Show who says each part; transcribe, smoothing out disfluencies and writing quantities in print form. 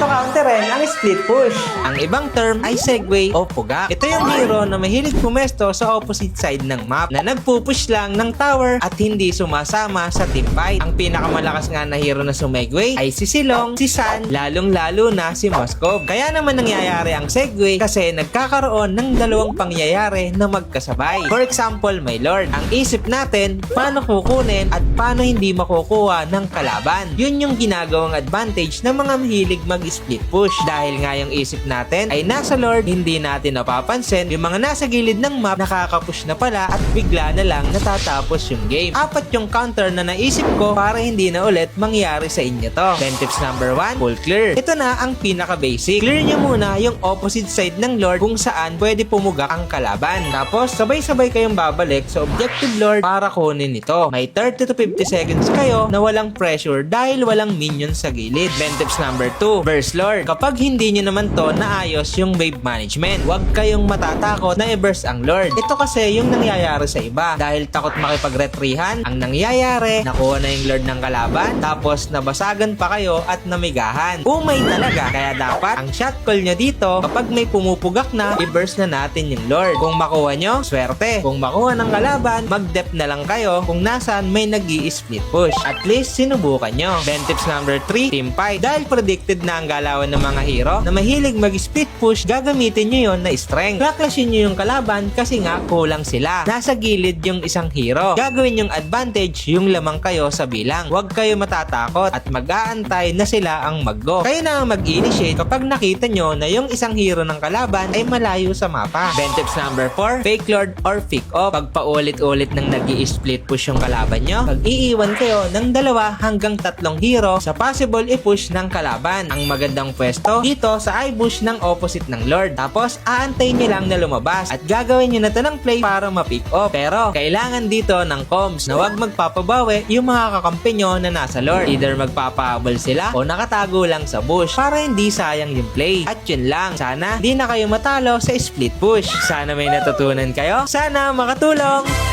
Speaker 1: dito counterin ang split push. Ang ibang term ay segue o pugak. Ito yung hero na mahilig pumesto sa opposite side ng map na nagpupush lang ng tower at hindi sumasama sa team fight. Ang pinakamalakas nga na hero na sumegway ay si Silong, si San, lalong-lalo na si Moskov. Kaya naman nangyayari ang segue kasi nagkakaroon ng dalawang pangyayari na magkasabay. For example, my lord, ang isip natin paano kukunin at paano hindi makukuha ng kalaban. Yun yung ginagawang advantage ng mga mahilig mag-split push. Dahil nga yung isip natin ay nasa lord, hindi natin napapansin yung mga nasa gilid ng map nakakapush na pala at bigla na lang natatapos yung game. Apat yung counter na naisip ko para hindi na ulit mangyari sa inyo to. 10 tips number 1, full clear. Ito na ang pinaka-basic. Clear nyo muna yung opposite side ng lord kung saan pwede pumugak ang kalaban. Tapos sabay-sabay kayong babalik sa objective lord para kunin ito. May 30 to 50 seconds kayo na walang pressure dahil walang minion sa gilid. 10 tips number 2, burst lord. Kapag hindi nyo naman to naayos yung wave management, huwag kayong matatakot na i-burst ang lord. Ito kasi yung nangyayari sa iba. Dahil takot makipag-retrihan, ang nangyayari, nakuha na yung lord ng kalaban, tapos nabasagan pa kayo at namigahan. Umay talaga. Kaya dapat, ang shot call nyo dito, kapag may pumupugak na, i-burst na natin yung lord. Kung makuha nyo, swerte. Kung makuha ng kalaban, mag-dep na lang kayo kung nasaan may nag-i-split push. At least, sinubukan nyo. 10 tips number 3, team fight. Dahil predicted na ang galawan ng mga hero na mahilig mag-split push, gagamitin nyo yon na strength. Clashin nyo yung kalaban kasi nga kulang sila. Nasa gilid yung isang hero. Gagawin yung advantage yung lamang kayo sa bilang. Huwag kayo matatakot at mag-aantay na sila ang mag-go. Kayo na ang mag-initiate kapag nakita nyo na yung isang hero ng kalaban ay malayo sa mapa. 10 tips number 4, fake lord or fake off. Pag paulit-ulit ng nag-i-split push yung kalaban nyo, pag-iiwan kayo ng 2 hanggang 3 hero sa possible i-push ng kalaban. Ang magandang pwesto dito sa i-bush ng opposite ng lord. Tapos aantayin nyo lang na lumabas at gagawin nyo na to ng play para ma-pick off. Pero kailangan dito ng comms na wag magpapabawi yung mga kakampi nyo na nasa lord. Either magpapahabol sila o nakatago lang sa bush para hindi sayang yung play. At yun lang, sana di na kayo matalo sa split push. Sana may natutunan kayo. Sana makatulong!